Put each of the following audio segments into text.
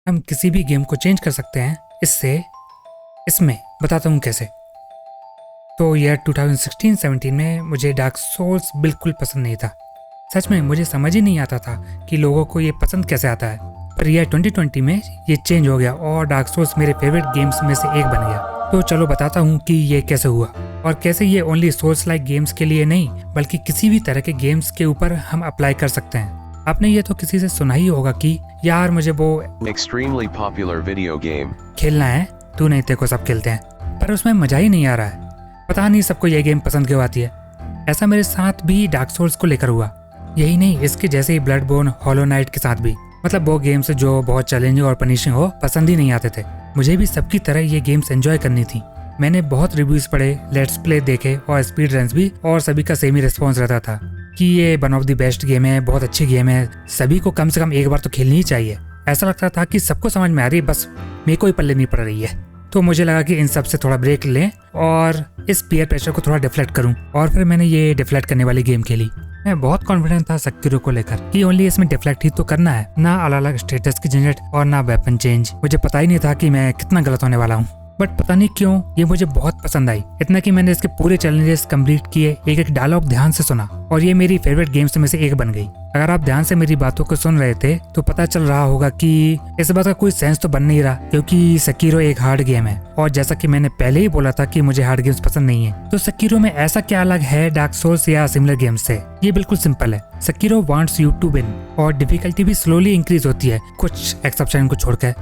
हम किसी भी गेम को चेंज कर सकते हैं इसमें बताता हूँ कैसे। तो ईयर 2016-17 में मुझे डार्क सोल्स बिल्कुल पसंद नहीं था। सच में मुझे समझ ही नहीं आता था कि लोगों को ये पसंद कैसे आता है। पर ईयर 2020 में ये चेंज हो गया और डार्क सोल्स मेरे फेवरेट गेम्स में से एक बन गया। तो चलो बताता हूँ कि ये कैसे हुआ और कैसे ये ओनली सोल्स लाइक गेम्स के लिए नहीं बल्कि किसी भी तरह के गेम्स के ऊपर हम अप्लाई कर सकते हैं। आपने ये तो किसी से सुना ही होगा कि यार मुझे वो extremely popular video game खेलना है, तू नहीं तेरे को सब खेलते हैं, पर उसमें मजा ही नहीं आ रहा है। पता नहीं सबको ये गेम पसंद क्यों आती है। ऐसा मेरे साथ भी डार्क सोल्स को लेकर हुआ। यही नहीं, इसके जैसे ही ब्लडबोर्न, हॉलो नाइट के साथ भी। मतलब वो गेम्स जो बहुत चैलेंजिंग और पनिशिंग हो पसंद ही नहीं आते थे। मुझे भी सबकी तरह ये गेम्स एंजॉय करनी थी। मैंने बहुत रिव्यूज पढ़े, लेट्स प्ले देखे और स्पीड रन्स भी, और सभी का सेम ही रिस्पॉन्स रहता था कि ये one of the best game है, बहुत अच्छी गेम है, सभी को कम से कम एक बार तो खेलनी ही चाहिए। ऐसा लगता था कि सबको समझ में आ रही है, बस मेरे को ही पल्ले नहीं पड़ रही है। तो मुझे लगा कि इन सब से थोड़ा ब्रेक लें और इस पीयर प्रेशर को थोड़ा डिफ्लेक्ट करूं, और फिर मैंने ये डिफ्लेक्ट करने वाली गेम खेली। मैं बहुत कॉन्फिडेंट था सेकिरो को लेकर कि ओनली इसमें डिफ्लेक्ट ही तो करना है, ना अलग अलग स्टेटस की झंझट और ना वेपन चेंज। मुझे पता ही नहीं था कि मैं कितना गलत होने वाला हूँ, बट पता नहीं क्यों ये मुझे बहुत पसंद आई। इतना कि मैंने इसके पूरे चैलेंजेस कंप्लीट किए, एक एक डायलॉग ध्यान से सुना और ये मेरी फेवरेट गेम्स में से एक बन गई। अगर आप ध्यान से मेरी बातों को सुन रहे थे तो पता चल रहा होगा कि इस बात का कोई सेंस तो बन नहीं रहा, क्योंकि सेकिरो एक हार्ड गेम है और जैसा कि मैंने पहले ही बोला था कि मुझे हार्ड गेम्स पसंद नहीं है। तो सेकिरो में ऐसा क्या अलग है डार्क सोल्स या सिमिलर गेम्स से? ये बिल्कुल सिंपल है। Sekiro wants you to win और डिफिकल्टी भी स्लोली इंक्रीज होती है, कुछ एक्सेप्शन को छोड़कर।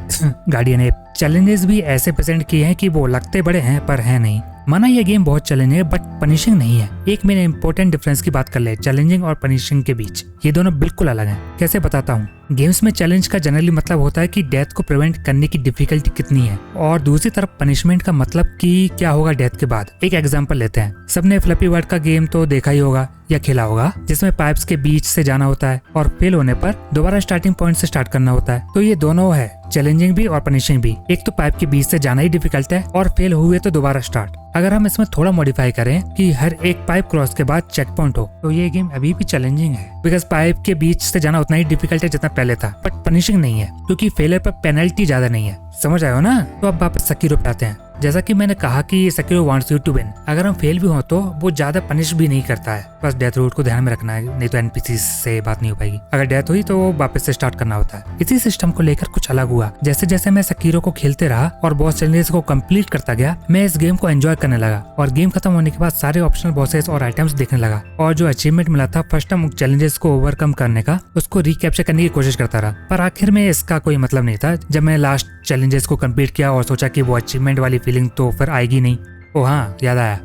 गार्डियन एप चैलेंजेस भी ऐसे प्रेजेंट किए हैं कि वो लगते बड़े हैं पर है नहीं। माना ये गेम बहुत चैलेंजिंग है बट पनिशिंग नहीं है। एक मेरे इंपॉर्टेंट डिफरेंस की बात कर ले चैलेंजिंग और पनिशिंग के बीच। ये दोनों बिल्कुल अलग हैं। कैसे बताता हूँ। गेम्स में चैलेंज का जनरली मतलब होता है कि डेथ को प्रिवेंट करने की डिफिकल्टी कितनी है, और दूसरी तरफ पनिशमेंट का मतलब कि क्या होगा डेथ के बाद। एक एग्जांपल लेते हैं। सबने फ्लपी बर्ड का गेम तो देखा ही होगा या खेला होगा, जिसमें पाइप्स के बीच से जाना होता है और फेल होने पर दोबारा स्टार्टिंग पॉइंट से स्टार्ट करना होता है। तो ये दोनों है, चैलेंजिंग भी और पनिशिंग भी। एक तो पाइप के बीच से जाना ही डिफिकल्ट है और फेल हुए तो दोबारा स्टार्ट। अगर हम इसमें थोड़ा मॉडिफाई करें कि हर एक पाइप क्रॉस के बाद चेक पॉइंट हो, तो ये गेम अभी भी चैलेंजिंग है, बिकॉज पाइप के बीच से जाना उतना ही डिफिकल्ट है जितना पहले था, बट पनिशिंग नहीं है क्योंकि फेलियर पर पेनल्टी ज्यादा नहीं है। समझ आए हो ना? तो अब वापस सेकिरो पे आते हैं। जैसा कि मैंने कहा कि Sekiro wants you to win. अगर हम फेल भी हो तो वो ज्यादा पनिश भी नहीं करता है, बस डेथ रूट को ध्यान में रखना है, नहीं तो एनपीसी से बात नहीं हो पाएगी। अगर डेथ हुई तो वापस से स्टार्ट करना होता है। इसी सिस्टम को लेकर कुछ अलग हुआ। जैसे जैसे मैं सेकिरो को खेलते रहा और बॉस चैलेंजेस को कंप्लीट करता गया, मैं इस गेम को एंजॉय करने लगा और गेम खत्म होने के बाद सारे ऑप्शनल बॉसेस और आइटम्स देखने लगा, और जो अचीवमेंट मिला था फर्स्ट टाइम चैलेंजेस को ओवरकम करने का, उसको रिकैप्चर करने की कोशिश करता रहा। पर आखिर में इसका कोई मतलब नहीं था। जब मैं लास्ट चैलेंजेस को कंप्लीट किया और सोचा कि वो अचीवमेंट वाली फीलिंग तो फिर आएगी नहीं। ओ हाँ, याद आया।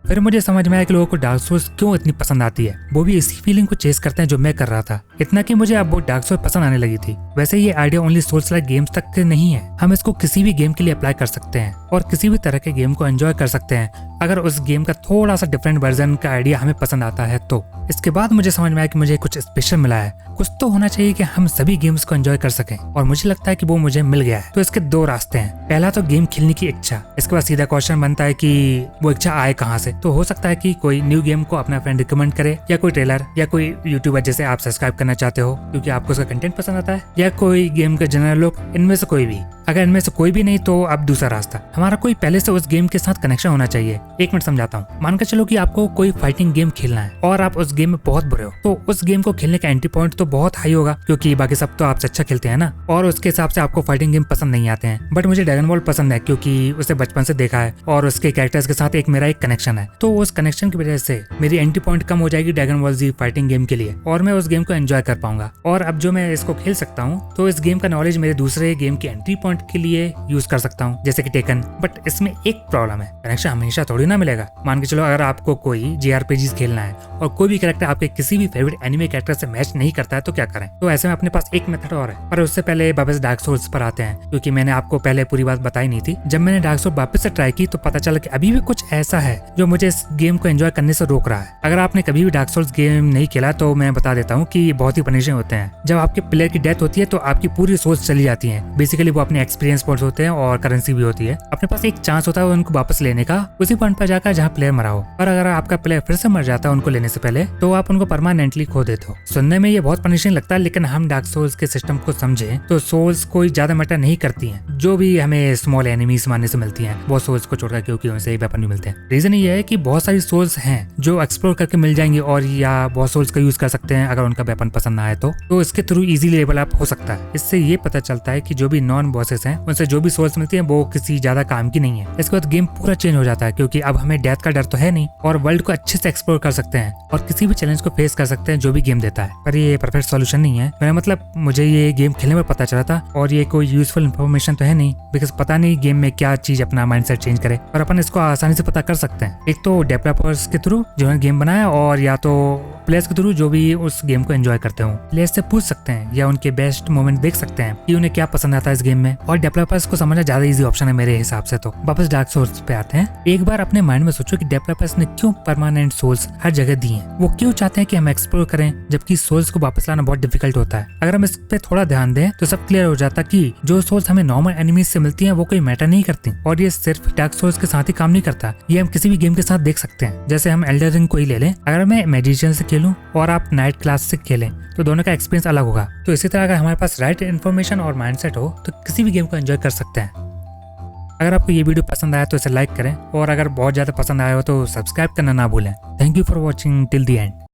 फिर मुझे समझ में आया कि लोगों को डार्क सोल्स क्यों इतनी पसंद आती है। वो भी इसी फीलिंग को चेस करते हैं जो मैं कर रहा था। इतना कि मुझे अब वो डार्क सोल्स पसंद आने लगी थी। वैसे ये idea only Souls like games तक नहीं है, हम इसको किसी भी गेम के लिए अप्लाई कर सकते हैं और किसी भी तरह के गेम को एंजॉय कर सकते हैं अगर उस गेम का थोड़ा सा डिफरेंट वर्जन का आइडिया हमें पसंद आता है तो। इसके बाद मुझे समझ में आया कि मुझे कुछ स्पेशल मिला है। कुछ तो होना चाहिए कि हम सभी गेम्स को एंजॉय कर सकें, और मुझे लगता है कि वो मुझे मिल गया है। तो इसके दो रास्ते हैं। पहला तो गेम खेलने की इच्छा। इसके बाद सीधा क्वेश्चन बनता है कि वो इच्छा आए कहाँ से। तो हो सकता है कि कोई न्यू गेम को अपना फ्रेंड रिकमेंड करे, या कोई ट्रेलर, या कोई यूट्यूबर जैसे आप सब्सक्राइब करना चाहते हो क्योंकि आपको उसका कंटेंट पसंद आता है, या कोई गेम के जनरल लोग। इनमें से कोई भी। अगर इनमें से कोई भी नहीं तो अब दूसरा रास्ता, हमारा कोई पहले से उस गेम के साथ कनेक्शन होना चाहिए। एक मिनट समझाता हूँ। मानकर चलो कि आपको कोई फाइटिंग गेम खेलना है और आप उस गेम में बहुत बुरे हो, तो उस गेम को खेलने का एंट्री पॉइंट तो बहुत हाई होगा क्योंकि बाकी सब तो आपसे अच्छा खेलते हैं ना, और उसके हिसाब से आपको फाइटिंग गेम पसंद नहीं आते हैं। बट मुझे ड्रैगन बॉल पसंद है क्योंकि उसे बचपन से देखा है और उसके कैरेक्टर्स के साथ मेरा एक कनेक्शन है। तो उस कनेक्शन की वजह से मेरी एंट्री पॉइंट कम हो जाएगी ड्रैगन बॉल जी फाइटिंग गेम के लिए, और मैं उस गेम को एंजॉय कर पाऊंगा। और अब जो मैं इसको खेल सकता हूँ तो इस गेम का नॉलेज मेरे दूसरे गेम के एंट्री पॉइंट के लिए यूज कर सकता हूँ, जैसे कि टेकन। बट इसमें एक प्रॉब्लम है, कनेक्शन हमेशा थोड़ी ना मिलेगा। मान के चलो अगर आपको कोई JRPGs खेलना है और कोई भी कैरेक्टर आपके किसी भी फेवरेट एनिमे कैरेक्टर से मैच नहीं करता है तो क्या करें? तो ऐसे में अपने पास एक मेथड और है। पर उससे पहले वापस डार्क सोल्स पर आते हैं, क्योंकि मैंने आपको पहले पूरी बात बताई नहीं थी। जब मैंने डार्क सोल्स वापस से ट्राई की तो पता चला कि अभी भी कुछ ऐसा है जो मुझे इस गेम को एंजॉय करने से रोक रहा है। अगर आपने कभी भी डार्क सोल्स गेम नहीं खेला तो मैं बता देता हूँ कि बहुत ही पनिशिंग होते हैं। जब आपके प्लेयर की डेथ होती है तो आपकी पूरी सोल्स चली जाती है। बेसिकली वो अपनी एक्सपीरियंस पॉइंट्स होते हैं और करेंसी भी होती है। अपने पास एक चांस होता है उनको वापस लेने का उसी पॉइंट पर जाकर जहाँ प्लेयर मरा हो। और अगर आपका प्लेयर फिर से मर जाता है उनको लेने से पहले तो आप उनको परमानेंटली खो देते हो। सुनने में ये बहुत पनिशिंग लगता है, लेकिन हम डार्क सोल्स के सिस्टम को समझे तो सोल्स कोई ज्यादा मैटर नहीं करती हैं। जो भी हमें स्मॉल एनिमीज मारने से मिलती हैं वो सोल्स को छोड़कर, क्योंकि उनसे ही वेपन भी मिलते हैं। रीजन ये है कि बहुत सारी सोल्स हैं जो एक्सप्लोर करके मिल जाएंगी और या बहुत सोल्स का यूज कर सकते हैं अगर उनका वेपन पसंद ना आए तो इसके थ्रू इजीली लेवल अप हो सकता है। इससे ये पता चलता है कि जो भी नॉन बॉसेस हैं उनसे जो भी सोल्स मिलती हैं वो किसी ज्यादा काम की नहीं है। इसके बाद गेम पूरा चेंज हो जाता है, क्योंकि अब हमें डेथ का डर तो है नहीं और वर्ल्ड को अच्छे से एक्सप्लोर कर सकते हैं और किसी भी चैलेंज को फेस कर सकते हैं जो भी गेम देता है। पर ये परफेक्ट सॉल्यूशन नहीं है। मेरा मतलब मुझे ये गेम खेलने में पता चला था और ये कोई यूजफुल इन्फॉर्मेशन तो है नहीं, बिकॉज पता नहीं गेम में क्या चीज अपना माइंडसेट चेंज करे। और अपन इसको आसानी से पता कर सकते हैं, एक तो डेवलपर्स के थ्रू जिन्होंने गेम बनाया और या तो प्लेयर्स के थ्रू जो भी उस गेम को एंजॉय करते हो। प्लेयर्स से पूछ सकते हैं या उनके बेस्ट मोमेंट देख सकते हैं कि उन्हें क्या पसंद आता है इस गेम में। और डेवलपर्स को समझना ज्यादा इजी ऑप्शन है मेरे हिसाब से। तो वापस डार्क सोल्स पे आते हैं। एक बार अपने माइंड में सोचो कि डेवलपर्स ने क्यों परमानेंट सोल्स हर जगह दी हैं। वो क्यों चाहते हैं कि हम एक्सप्लोर करें जबकि सोल्स को वापस लाना बहुत डिफिकल्ट होता है। अगर हम इस पे थोड़ा ध्यान दें तो सब क्लियर हो जाता कि जो सोल्स हमें नॉर्मल एनिमीज से मिलती हैं वो कोई मैटर नहीं करती और ये सिर्फ डार्क सोल्स के साथ ही काम नहीं करता। ये हम किसी भी गेम के साथ देख सकते हैं। जैसे हम एल्डर रिंग को ही ले लें, अगर मैं मैजिशियन से खेलूं और आप नाइट क्लास से खेलें तो दोनों का एक्सपीरियंस अलग होगा। तो इसी तरह अगर हमारे पास राइट इन्फॉर्मेशन और माइंडसेट हो तो किसी भी गेम को एंजॉय कर सकते हैं। अगर आपको ये वीडियो पसंद आया तो इसे लाइक करें और अगर बहुत ज्यादा पसंद आया हो तो सब्सक्राइब करना ना भूलें। Thank you for watching till the end.